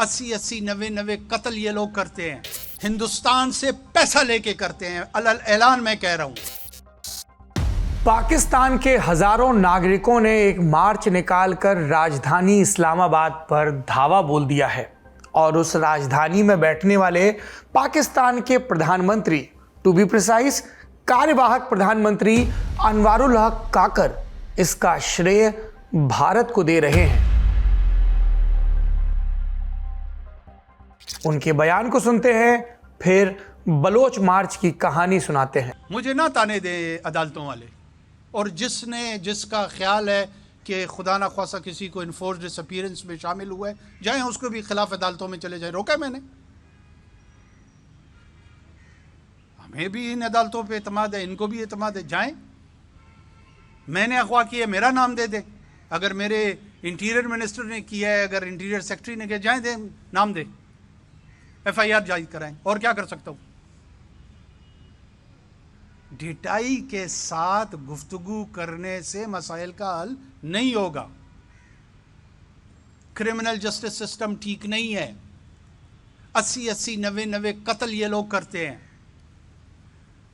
80-80, 90-90 कत्ल ये लोग करते हैं, हिंदुस्तान से पैसा लेके करते हैं। अलल ऐलान मैं कह रहा हूं। पाकिस्तान के हजारों नागरिकों ने एक मार्च निकालकर राजधानी इस्लामाबाद पर धावा बोल दिया है और उस राजधानी में बैठने वाले पाकिस्तान के प्रधानमंत्री, टू बी प्रिसाइज कार्यवाहक प्रधानमंत्री अनवारुल हक काकर इसका श्रेय भारत को दे रहे हैं। उनके बयान को सुनते हैं, फिर बलोच मार्च की कहानी सुनाते हैं। मुझे ना ताने दे अदालतों वाले, और जिसका ख्याल है कि खुदा ना ख्वासा किसी को इन्फोर्स डिसअपीयरेंस में शामिल हुआ है, जाए उसको भी खिलाफ अदालतों में चले जाए। रोका मैंने, हमें भी इन अदालतों पे एतमाद है, इनको भी एतमाद है। जाएं, मैंने अगवा किया, मेरा नाम दे दे। अगर मेरे इंटीरियर मिनिस्टर ने किया है, अगर इंटीरियर सेक्रेटरी ने किया, जाएं दे, नाम दे, FIR जारी कराएं। और क्या कर सकता हूं? ढिठाई के साथ गुफ्तगू करने से मसाइल का हल नहीं होगा। क्रिमिनल जस्टिस सिस्टम ठीक नहीं है। 80-80, 90-90 कत्ल ये लोग करते हैं,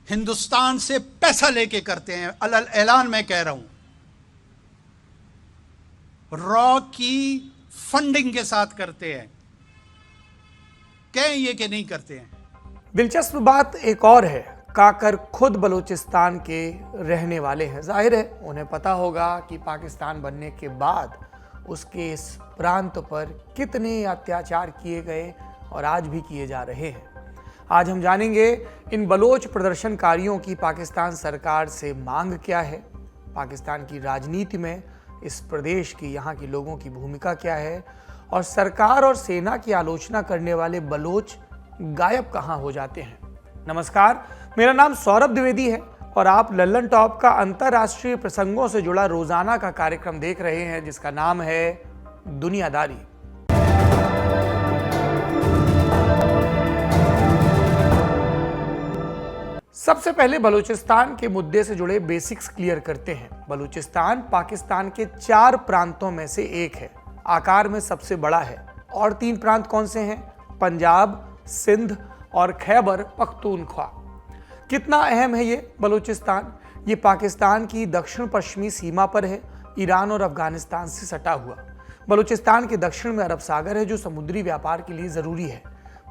हिंदुस्तान से पैसा लेके करते हैं। अलल ऐलान मैं कह रहा हूं, रॉ की फंडिंग के साथ करते हैं। कहें ये कि नहीं करते हैं। दिलचस्प बात एक और है, काकर खुद बलूचिस्तान के रहने वाले हैं। जाहिर है उन्हें पता होगा कि पाकिस्तान बनने के बाद उसके इस प्रांत पर कितने अत्याचार किए गए और आज भी किए जा रहे हैं। आज हम जानेंगे इन बलोच प्रदर्शनकारियों की पाकिस्तान सरकार से मांग क्या है, पाकिस्तान की राजनीति में इस प्रदेश की, यहाँ के लोगों की भूमिका क्या है, और सरकार और सेना की आलोचना करने वाले बलोच गायब कहाँ हो जाते हैं। नमस्कार, मेरा नाम सौरभ द्विवेदी है और आप लल्लन टॉप का अंतर्राष्ट्रीय प्रसंगों से जुड़ा रोजाना का कार्यक्रम देख रहे हैं, जिसका नाम है दुनियादारी। सबसे पहले बलूचिस्तान के मुद्दे से जुड़े बेसिक्स क्लियर करते हैं। बलूचिस्तान पाकिस्तान के 4 प्रांतों में से एक है, आकार में सबसे बड़ा है। और 3 प्रांत कौन से हैं? पंजाब, सिंध और खैबर पख्तूनख्वा। कितना अहम है ये बलूचिस्तान? ये पाकिस्तान की दक्षिण पश्चिमी सीमा पर है, ईरान और अफगानिस्तान से सटा हुआ। बलूचिस्तान के दक्षिण में अरब सागर है, जो समुद्री व्यापार के लिए जरूरी है।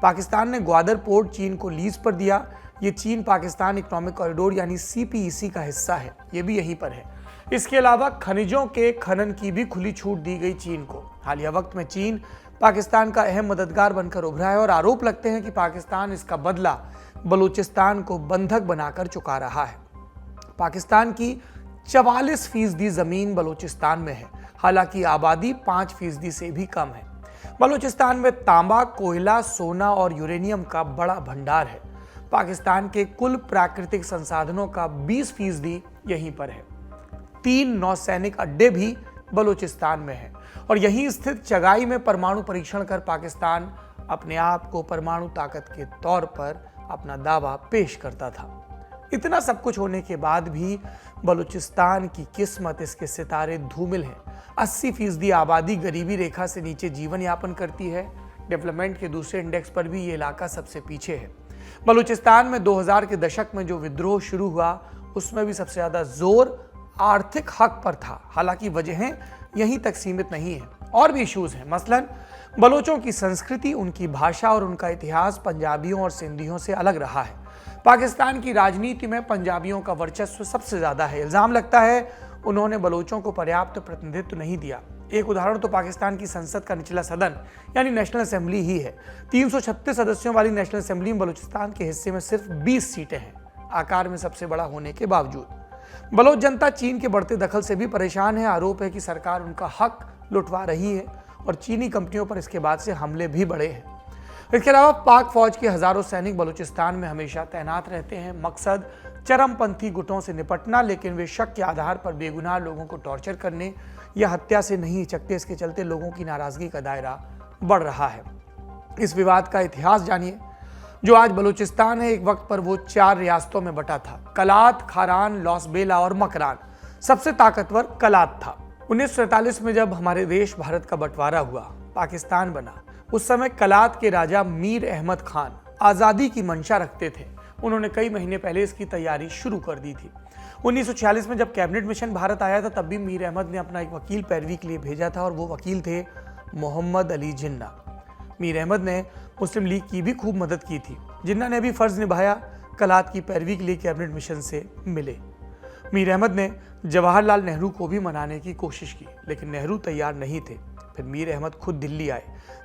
पाकिस्तान ने ग्वादर पोर्ट चीन को लीज पर दिया। ये चीन पाकिस्तान इकोनॉमिक कॉरिडोर यानी CPEC का हिस्सा है, ये भी यहीं पर है। इसके अलावा खनिजों के खनन की भी खुली छूट दी गई चीन को। हालिया वक्त में चीन पाकिस्तान का अहम मददगार बनकर उभरा है और आरोप लगते हैं कि पाकिस्तान इसका बदला बलूचिस्तान को बंधक बनाकर चुका रहा है। पाकिस्तान की 44% जमीन बलूचिस्तान में है, हालांकि आबादी 5% से भी कम है। बलूचिस्तान में तांबा, कोयला, सोना और यूरेनियम का बड़ा भंडार है। पाकिस्तान के कुल प्राकृतिक संसाधनों का 20% यहीं पर है। 3 नौसैनिक अड्डे भी बलूचिस्तान में है और यहीं स्थित चगाई में परमाणु परीक्षण कर पाकिस्तान अपने आप को परमाणु ताकत के तौर पर अपना दावा पेश करता था। इतना सब कुछ होने के बाद भी बलूचिस्तान की किस्मत, इसके सितारे धूमिल हैं। 80% आबादी गरीबी रेखा से नीचे जीवन यापन करती है। डेवलपमेंट के दूसरे इंडेक्स पर भी ये इलाका सबसे पीछे है। बलूचिस्तान में 2000 के दशक में जो विद्रोह शुरू हुआ, उसमें भी सबसे ज्यादा जोर आर्थिक हक पर था। हालांकि वजहें यहीं तक सीमित नहीं है, और भी इश्यूज हैं। मसलन बलोचों की संस्कृति, उनकी भाषा और उनका इतिहास पंजाबियों और सिंधियों से अलग रहा है। पाकिस्तान की राजनीति में पंजाबियों का वर्चस्व सबसे ज्यादा है। इल्जाम लगता है उन्होंने बलोचों को पर्याप्त प्रतिनिधित्व नहीं दिया। एक उदाहरण तो पाकिस्तान की संसद का निचला सदन यानी नेशनल असेंबली ही है। 336 सदस्यों वाली नेशनल असेंबली में बलूचिस्तान के हिस्से में सिर्फ 20 सीटें हैं, आकार में सबसे बड़ा होने के बावजूद। बलोच जनता चीन के बढ़ते दखल से भी परेशान है। आरोप है कि सरकार उनका हक लुटवा रही है और चीनी कंपनियों पर इसके बाद से हमले भी बढ़े हैं। इसके अलावा पाक फौज के हजारों सैनिक बलूचिस्तान में हमेशा तैनात रहते हैं। मकसद चरमपंथी गुटों से निपटना, लेकिन वे शक के आधार पर बेगुनाह लोगों को टॉर्चर करने या हत्या से नहीं हिचकते। इसके चलते लोगों की नाराजगी का दायरा बढ़ रहा है। इस विवाद का इतिहास जानिए। जो आज बलूचिस्तान है, एक वक्त पर वो 4 रियासतों में बटा था, कलात, खारान, लौसबेला और मकरान। सबसे ताकतवर कलात था। 1947 में जब हमारे देश भारत का बंटवारा हुआ, पाकिस्तान बना, उस समय कलात के राजा मीर अहमद खान आज़ादी की मंशा रखते थे। उन्होंने कई महीने पहले इसकी तैयारी शुरू कर दी थी। 1946 में जब कैबिनेट मिशन भारत आया था, तब भी मीर अहमद ने अपना एक वकील पैरवी के लिए भेजा था और वो वकील थे मोहम्मद अली जिन्ना। मीर अहमद ने मुस्लिम लीग की भी खूब मदद की थी। जिन्ना ने भी फर्ज निभाया, कलात की पैरवी के लिए कैबिनेट मिशन से मिले। मीर अहमद ने जवाहरलाल नेहरू को भी मनाने की कोशिश की, लेकिन नेहरू तैयार नहीं थे। फिर मीर अहमद खुद दिल्ली आए।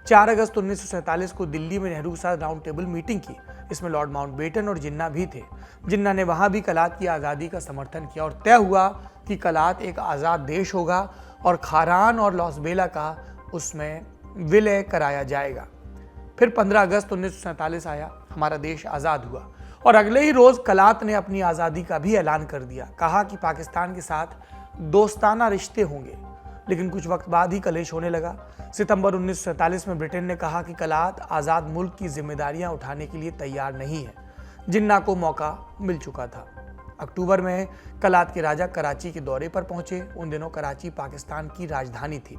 4 अगस्त 1947 को दिल्ली में नेहरू के साथ राउंड टेबल मीटिंग की। इसमें लॉर्ड माउंटबेटन और जिन्ना भी थे। जिन्ना ने वहां भी कलात की आज़ादी का समर्थन किया और तय हुआ कि कलात एक आज़ाद देश होगा और खारान और लॉसबेला का उसमें विलय कराया जाएगा। फिर 15 अगस्त 1947 आया, हमारा देश आज़ाद हुआ और अगले ही रोज़ कलात ने अपनी आज़ादी का भी ऐलान कर दिया। कहा कि पाकिस्तान के साथ दोस्ताना रिश्ते होंगे, लेकिन कुछ वक्त बाद ही कलेश होने लगा। सितंबर 1947 में ब्रिटेन ने कहा कि कलात आज़ाद मुल्क की जिम्मेदारियां उठाने के लिए तैयार नहीं है। जिन्ना को मौका मिल चुका था। अक्टूबर में कलात के राजा कराची के दौरे पर पहुंचे। उन दिनों कराची पाकिस्तान की राजधानी थी।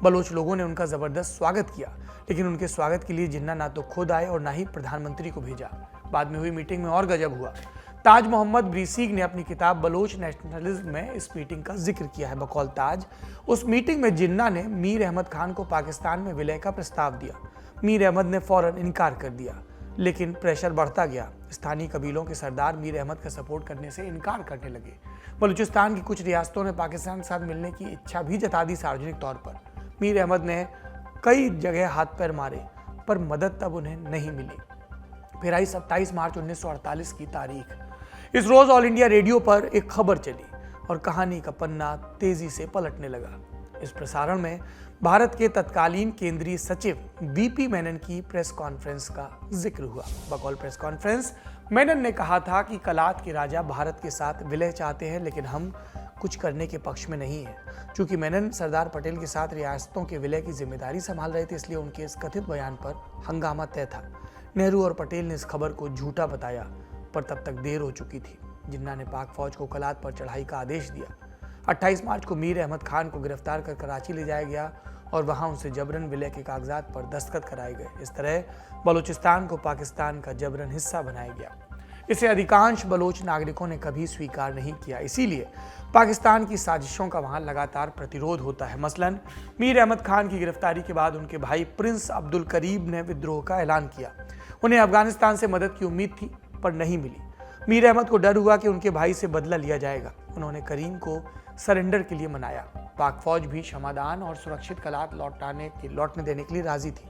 बलोच लोगों ने उनका ज़बरदस्त स्वागत किया, लेकिन उनके स्वागत के लिए जिन्ना ना तो खुद आए और ना ही प्रधानमंत्री को भेजा। बाद में हुई मीटिंग में और गजब हुआ। ताज मोहम्मद ब्रीसीग ने अपनी किताब बलोच नेशनलिज्म में इस मीटिंग का जिक्र किया है बकौल ताज। उस मीटिंग में जिन्ना ने मीर अहमद खान को पाकिस्तान में विलय का प्रस्ताव दिया। मीर अहमद ने फौरन इनकार कर दिया, लेकिन प्रेशर बढ़ता गया। स्थानीय कबीलों के सरदार मीर अहमद का सपोर्ट करने से इनकार करने लगे। बलूचिस्तान की कुछ रियासतों ने पाकिस्तान के साथ मिलने की इच्छा भी जता दी सार्वजनिक तौर पर। मीर अहमद ने कई जगह हाथ पैर मारे, पर मदद तब उन्हें नहीं मिली। फिर आई 27 मार्च 1948 की तारीख। इस रोज ऑल इंडिया रेडियो पर एक खबर चली और कहानी का पन्ना तेजी से पलटने लगा। इस प्रसारण में भारत के तत्कालीन केंद्रीय सचिव बीपी मेनन की प्रेस कॉन्फ्रेंस का जिक्र हुआ। बकौल प्रेस कॉन्फ्रेंस मेनन ने कहा था कि कलात के राजा भारत के साथ विलय चाहते हैं, लेकिन हम कुछ करने के पक्ष में नहीं है। चूंकि मेनन सरदार पटेल के साथ रियासतों के विलय की जिम्मेदारी संभाल रहे थे, इसलिए उनके इस कथित बयान पर हंगामा तय था। नेहरू और पटेल ने इस खबर को झूठा बताया, पर तब तक देर हो चुकी थी। जिन्ना ने पाक फौज को कलात पर चढ़ाई का आदेश दिया। 28 मार्च को मीर अहमद खान को गिरफ्तार कर कराची ले जाया गया और वहां उनसे जबरन विलय के कागजात पर दस्तखत कराए गए। इस तरह बलूचिस्तान को पाकिस्तान का जबरन हिस्सा बनाया गया। इसे अधिकांश बलोच नागरिकों ने कभी स्वीकार नहीं किया। इसीलिए पाकिस्तान की साजिशों का वहां लगातार प्रतिरोध होता है। मसलन मीर अहमद खान की गिरफ्तारी के बाद उनके भाई प्रिंस अब्दुल करीब ने विद्रोह का ऐलान किया। उन्हें अफगानिस्तान से मदद की उम्मीद थी, पर नहीं मिली। मीर अहमद को डर हुआ कि उनके भाई से बदला लिया जाएगा। उन्होंने करीम को सरेंडर के लिए मनाया। पाक फौज भी क्षमादान और सुरक्षित कलात लौटने देने के लिए राजी थी।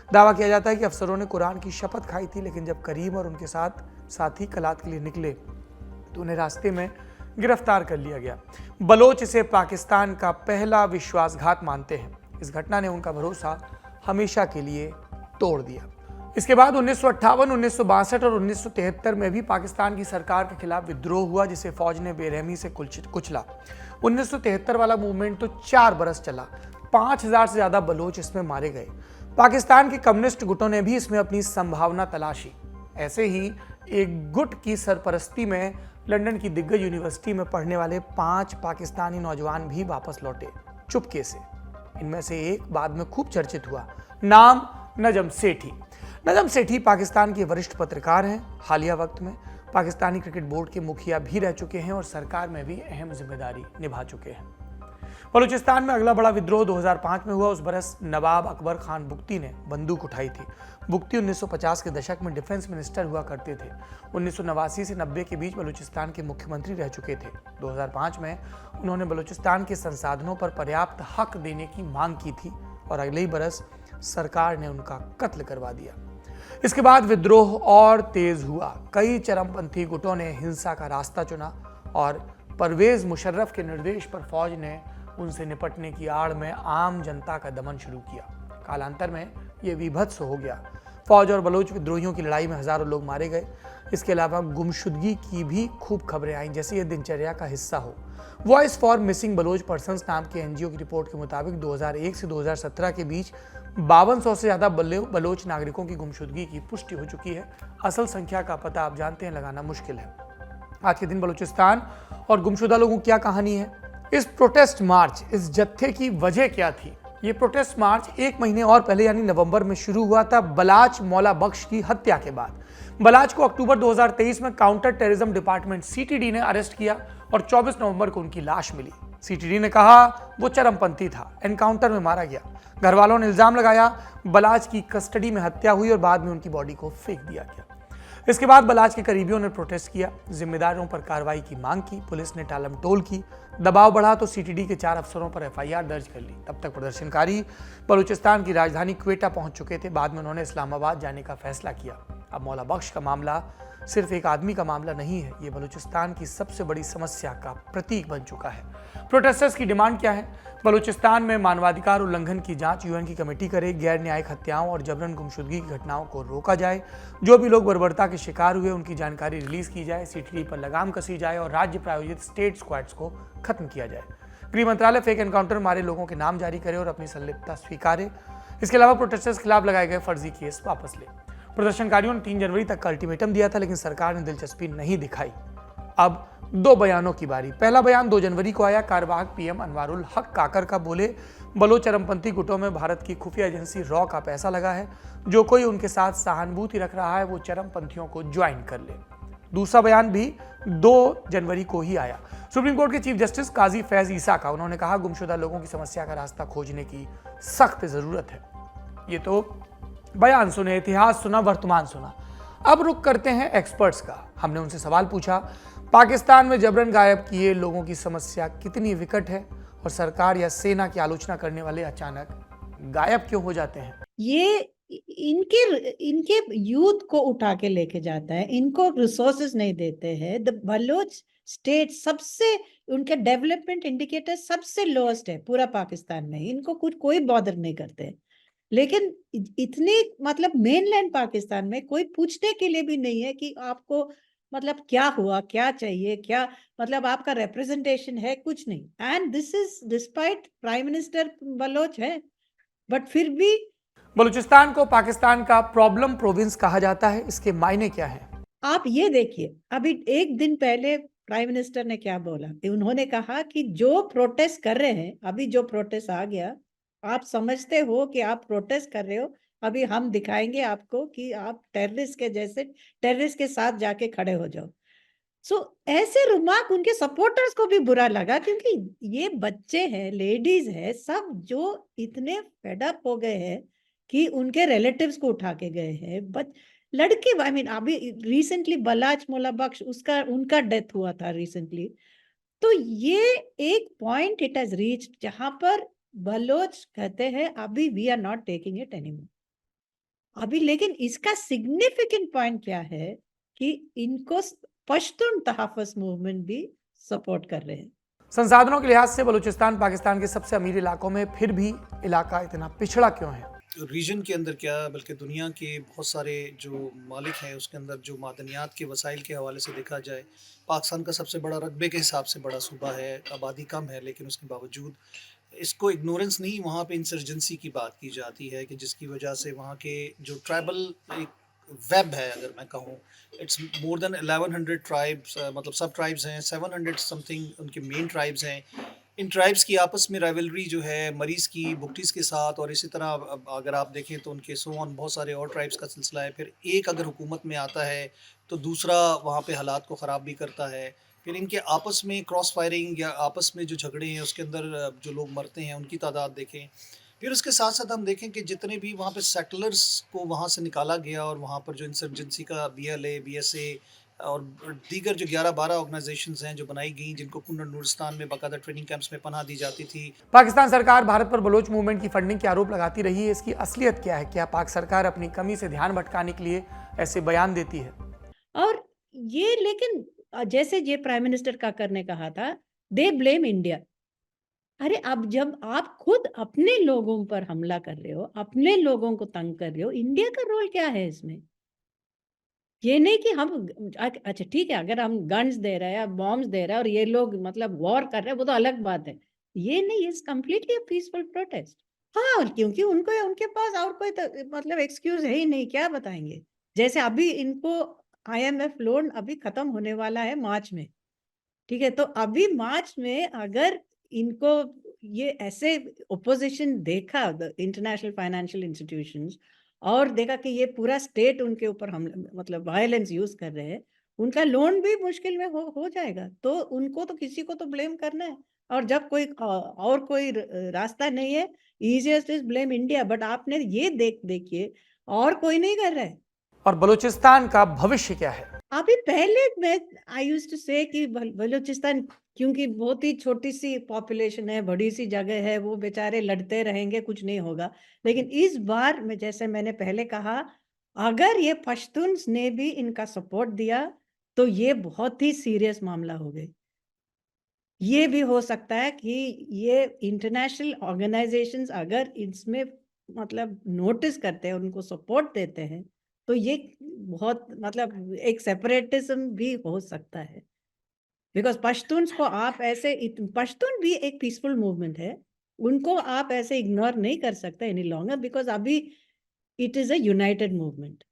दावा किया जाता है कि अफसरों ने कुरान की शपथ खाई थी, लेकिन जब करीम और उनके साथी कलात के लिए निकले तो उन्हें रास्ते में गिरफ्तार कर लिया गया। बलोच इसे पाकिस्तान का पहला विश्वासघात मानते हैं। इस घटना ने उनका भरोसा हमेशा के लिए तोड़ दिया। इसके बाद 1958, 1962 और 1973 में भी पाकिस्तान की सरकार के खिलाफ विद्रोह हुआ, जिसे फौज ने बेरहमी से कुचला। 1973 वाला मूवमेंट तो 4 बरस चला। 5000 से ज्यादा बलोच इसमें मारे गए। पाकिस्तान के कम्युनिस्ट गुटों ने भी इसमें अपनी संभावना तलाशी। ऐसे ही एक गुट की सरपरस्ती में लंदन की दिग्गज यूनिवर्सिटी में पढ़ने वाले 5 पाकिस्तानी नौजवान भी वापस लौटे, चुपके से। इनमें से एक बाद में खूब चर्चित हुआ, नाम नजम सेठी। नजम सेठी पाकिस्तान के वरिष्ठ पत्रकार हैं। हालिया वक्त में पाकिस्तानी क्रिकेट बोर्ड के मुखिया भी रह चुके हैं और सरकार में भी अहम जिम्मेदारी निभा चुके हैं। बलूचिस्तान में अगला बड़ा विद्रोह 2005 में हुआ। उस बरस नवाब अकबर खान बुख्ती ने बंदूक उठाई थी। बुख्ती 1950 के दशक में डिफेंस मिनिस्टर हुआ करते थे। 1989 से 90 के बीच बलूचिस्तान के मुख्यमंत्री रह चुके थे। 2005 में उन्होंने बलूचिस्तान के संसाधनों पर पर्याप्त हक देने की मांग की थी और अगले ही बरस सरकार ने उनका कत्ल करवा दिया। इसके बाद विद्रोह और तेज हुआ। कई चरमपंथी गुटों ने हिंसा का रास्ता चुना और परवेज मुशर्रफ के निर्देश पर फौज ने उनसे निपटने की आड़ में आम जनता का दमन शुरू किया। कालांतर में यह विभत्स हो गया। फौज और बलोच विद्रोहियों की लड़ाई में हजारों लोग मारे गए। इसके अलावा गुमशुदगी की भी खूब खबरें आईं, जैसे यह दिनचर्या का हिस्सा हो। Voice for missing Baloch persons नाम के एनजीओ की रिपोर्ट के मुताबिक 2001 से 2017 के बीच 5200 से ज्यादा बलोच नागरिकों की गुमशुदगी की पुष्टि हो चुकी है। असल संख्या का पता आप जानते हैं लगाना मुश्किल है। आज के दिन बलूचिस्तान और गुमशुदा लोगों की क्या कहानी है? इस प्रोटेस्ट मार्च, इस जत्थे की वजह क्या थी? ये प्रोटेस्ट मार्च एक महीने और पहले यानी नवंबर में शुरू हुआ था बलाच मौला बख्श की हत्या के बाद। बलाच को अक्टूबर 2023 में काउंटर टेररिज्म डिपार्टमेंट सीटीडी ने अरेस्ट किया और 24 नवंबर को उनकी लाश मिली। सीटीडी ने कहा वो चरमपंथी था, एनकाउंटर में मारा गया। घर वालों ने इल्जाम लगाया बलाच की कस्टडी में हत्या हुई और बाद में उनकी बॉडी को फेंक दिया गया। इसके बाद बलाच के करीबियों ने प्रोटेस्ट किया, जिम्मेदारों पर कार्रवाई की मांग की। पुलिस ने टालमटोल की, दबाव बढ़ा तो सीटीडी के 4 अफसरों पर एफआईआर दर्ज कर ली। तब तक प्रदर्शनकारी बलूचिस्तान की राजधानी क्वेटा पहुंच चुके थे। बाद में उन्होंने इस्लामाबाद जाने का फैसला किया। अब मौला बख्श का मामला सिर्फ एक आदमी का मामला नहीं है, ये बलूचिस्तान की सबसे बड़ी समस्या का प्रतीक बन चुका है। प्रोटेस्टर्स की डिमांड क्या है? बलूचिस्तान में मानवाधिकार उल्लंघन की जांच यूएन की कमेटी करे, गैर न्यायिक हत्याओं और जबरन गुमशुदगी की घटनाओं को रोका जाए, जो भी लोग बर्बरता के शिकार हुए उनकी जानकारी रिलीज की जाए, सीटीडी पर लगाम कसी जाए और राज्य प्रायोजित स्टेट स्क्वाड्स को खत्म किया जाए। गृह मंत्रालय फेक एनकाउंटर में मारे लोगों के नाम जारी करे और अपनी संलिप्तता स्वीकारे। इसके अलावा प्रोटेस्टर्स के खिलाफ लगाए गए फर्जी केस वापस ले। प्रदर्शनकारियों ने 3 जनवरी तक का अल्टीमेटम दिया था, लेकिन सरकार ने दिलचस्पी नहीं दिखाई। अब 2 बयानों की बारी। पहला बयान 2 जनवरी को आया। कार्यवाहक पीएम अनवारुल हक काकर का बोले, बलोच चरमपंथी गुटों में भारत की खुफिया एजेंसी रॉ का पैसा लगा है। जो कोई उनके साथ सहानुभूति रख रहा है वो चरमपंथियों को ज्वाइन कर ले। दूसरा बयान भी 2 जनवरी को ही आया। सुप्रीम कोर्ट के चीफ जस्टिस काजी फैज ईसा का। उन्होंने कहा गुमशुदा लोगों की समस्या का रास्ता खोजने की सख्त जरूरत है। ये तो बयान सुने, इतिहास सुना, वर्तमान सुना। अब रुख करते हैं एक्सपर्ट्स का। हमने उनसे सवाल पूछा, पाकिस्तान में जबरन गायब किए लोगों की समस्या कितनी विकट है और सरकार या सेना की आलोचना करने वाले अचानक गायब क्यों हो जाते हैं? ये इनके यूथ को उठा के लेके जाता है, इनको रिसोर्सेज नहीं देते हैं। द बलोच स्टेट सबसे, उनके डेवलपमेंट इंडिकेटर सबसे लोएस्ट है पूरा पाकिस्तान में। इनको कुछ कोई बॉदर नहीं करते, लेकिन इतनी मतलब मेनलैंड पाकिस्तान में कोई पूछने के लिए भी नहीं है कि आपको मतलब क्या हुआ, क्या चाहिए, क्या मतलब आपका रिप्रेजेंटेशन है, कुछ नहीं। And this is despite prime minister Baloch है, बट फिर भी बलूचिस्तान को पाकिस्तान का प्रॉब्लम प्रोविंस कहा जाता है। इसके मायने क्या है? आप ये देखिए, अभी एक दिन पहले प्राइम मिनिस्टर ने क्या बोला? उन्होंने कहा कि जो प्रोटेस्ट कर रहे हैं, अभी जो प्रोटेस्ट आ गया, आप समझते हो कि आप प्रोटेस्ट कर रहे हो, अभी हम दिखाएंगे आपको कि आप टेररिस्ट के जैसे टेररिस्ट के साथ जाके खड़े हो जाओ। ऐसे रिमार्क उनके सपोर्टर्स को भी बुरा लगा, क्योंकि ये बच्चे हैं, लेडीज है, सब जो इतने फेड अप हो गए हैं कि उनके रिलेटिव्स को उठा के गए हैं। बट लड़के, आई मीन अभी रिसेंटली बलाच मौला बख्श उनका डेथ हुआ था रिसेंटली। तो ये एक पॉइंट इट हैज रीच्ड जहां पर बलोच कहते हैं अभी we are not taking it anymore. अभी लेकिन इसका सिग्निफिकेंट पॉइंट क्या है कि इनको पश्तून तहफ़्फ़ुज़ मूवमेंट भी सपोर्ट कर रहे हैं। संसाधनों के लिहाज से बलूचिस्तान पाकिस्तान के सबसे अमीर इलाकों में फिर भी इलाका इतना पिछड़ा क्यों है? रीजन के अंदर क्या, बल्कि दुनिया के बहुत सारे जो मालिक हैं उसके अंदर जो मादनियात के वसाइल के हवाले से देखा जाए, पाकिस्तान का सबसे बड़ा रकबे के हिसाब से बड़ा सूबा है, आबादी कम है, लेकिन उसके बावजूद इसको इग्नोरेंस नहीं, वहाँ पे इंसर्जेंसी की बात की जाती है कि जिसकी वजह से वहाँ के जो ट्राइबल एक वेब है, अगर मैं कहूँ, इट्स मोर देन 1100 ट्राइब्स, मतलब सब ट्राइब्स हैं, 700 समथिंग उनके मेन ट्राइब्स हैं। इन ट्राइब्स की आपस में राइवलरी जो है मरीज़ की बुकटीज़ के साथ, और इसी तरह अगर आप देखें तो उनके सोन बहुत सारे और ट्राइब्स का सिलसिला है। फिर एक अगर हुकूमत में आता है तो दूसरा वहाँ पे हालात को ख़राब भी करता है। फिर इनके आपस में क्रॉस फायरिंग या आपस में जो झगड़े हैं उसके अंदर जो लोग मरते हैं उनकी तादाद देखें। फिर उसके साथ साथ हम देखें कि जितने भी वहाँ पे सेटलर्स को वहाँ से निकाला गया और वहाँ पर जो इंसर्जेंसी का BLA, BSA और दीगर जो 11-12 ऑर्गेनाइजेशंस हैं जो बनाई गई, जिनको कुन्नड़ नूरस्तान में बाकायदा ट्रेनिंग कैंप्स में पनाह दी जाती थी। पाकिस्तान सरकार भारत पर बलोच मूवमेंट की फंडिंग के आरोप लगाती रही है। इसकी असलियत क्या है? क्या पाक सरकार अपनी कमी से ध्यान भटकाने के लिए ऐसे बयान देती है? और ये, लेकिन जैसे ये प्राइम मिनिस्टर काकर ने कहा था, दे ब्लेम इंडिया। अरे अब जब आप खुद अपने लोगों पर हमला कर रहे हो, अपने लोगों को तंग कर रहे हो, इंडिया का रोल क्या है इसमें? ये नहीं कि हम अच्छा ठीक है, अगर हम गन्स दे रहे हैं, बॉम्ब्स दे रहे हैं और ये लोग मतलब वॉर कर रहे हैं, वो तो अलग बात है। ये नहीं, is completely a peaceful protest. हाँ, क्योंकि उनको उनके पास और कोई मतलब एक्सक्यूज है ही नहीं, क्या बताएंगे? जैसे अभी इनको IMF लोन अभी खत्म होने वाला है मार्च में, ठीक है? तो अभी मार्च में अगर इनको ये ऐसे ओपोजिशन देखा इंटरनेशनल फाइनेंशियल इंस्टीट्यूशंस और देखा कि ये पूरा स्टेट उनके ऊपर हम मतलब वायलेंस यूज कर रहे हैं, उनका लोन भी मुश्किल में हो जाएगा। तो उनको तो किसी को तो ब्लेम करना है, और जब कोई और कोई रास्ता नहीं है, easiest is blame India. But आपने ये देखिए और कोई नहीं कर रहा है। और बलूचिस्तान का भविष्य क्या है? अभी पहले मैं आई यूज्ड टू से कि बलूचिस्तान क्योंकि बहुत ही छोटी सी पॉपुलेशन है, बड़ी सी जगह है, वो बेचारे लड़ते रहेंगे, कुछ नहीं होगा। लेकिन इस बार में जैसे मैंने पहले कहा, अगर ये पश्तून्स ने भी इनका सपोर्ट दिया तो ये बहुत ही सीरियस मामला हो गई। ये भी हो सकता है कि ये इंटरनेशनल ऑर्गेनाइजेशंस अगर इसमें मतलब नोटिस करते हैं, उनको सपोर्ट देते हैं, तो ये बहुत मतलब एक सेपरेटिज्म भी हो सकता है। बिकॉज पश्तून्स को आप ऐसे पश्तून भी एक पीसफुल मूवमेंट है, उनको आप ऐसे इग्नोर नहीं कर सकते एनी लॉन्गर, बिकॉज अभी it is a United movement.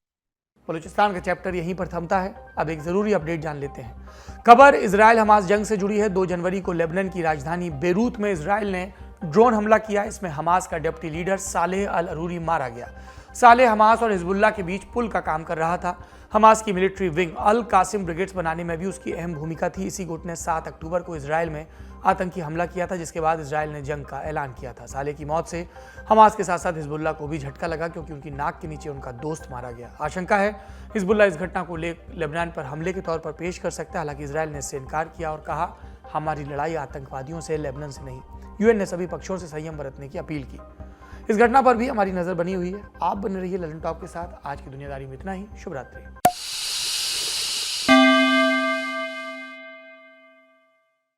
Balochistan का चैप्टर यहीं पर थमता है। अब एक जरूरी अपडेट जान लेते हैं। खबर इजराइल हमास जंग से जुड़ी है। 2 जनवरी को लेबनान की राजधानी बेरूत में इजराइल ने ड्रोन हमला किया। इसमें हमास का डिप्टी लीडर सालेह अल अरूरी मारा गया। सालेह हमास और हिजबुल्लाह के बीच पुल का काम कर रहा था। हमास की मिलिट्री विंग अल कासिम ब्रिगेड्स बनाने में भी उसकी अहम भूमिका थी। इसी गुट ने 7 अक्टूबर को इजराइल में आतंकी हमला किया था, जिसके बाद इजराइल ने जंग का ऐलान किया था। सालेह की मौत से हमास के साथ साथ हिजबुल्लाह को भी झटका लगा, क्योंकि उनकी नाक के नीचे उनका दोस्त मारा गया। आशंका है हिजबुल्लाह इस घटना को लेबनान पर हमले के तौर पर पेश कर सकता है। हालांकि इजराइल ने इससे इनकार किया और कहा, हमारी लड़ाई आतंकवादियों से, लेबनान से नहीं। यूएन ने सभी पक्षों से संयम बरतने की अपील की। इस घटना पर भी हमारी नजर बनी हुई है। आप बने रहिए ललन टॉप के साथ। आज की दुनियादारी में इतना ही। शुभ रात्रि।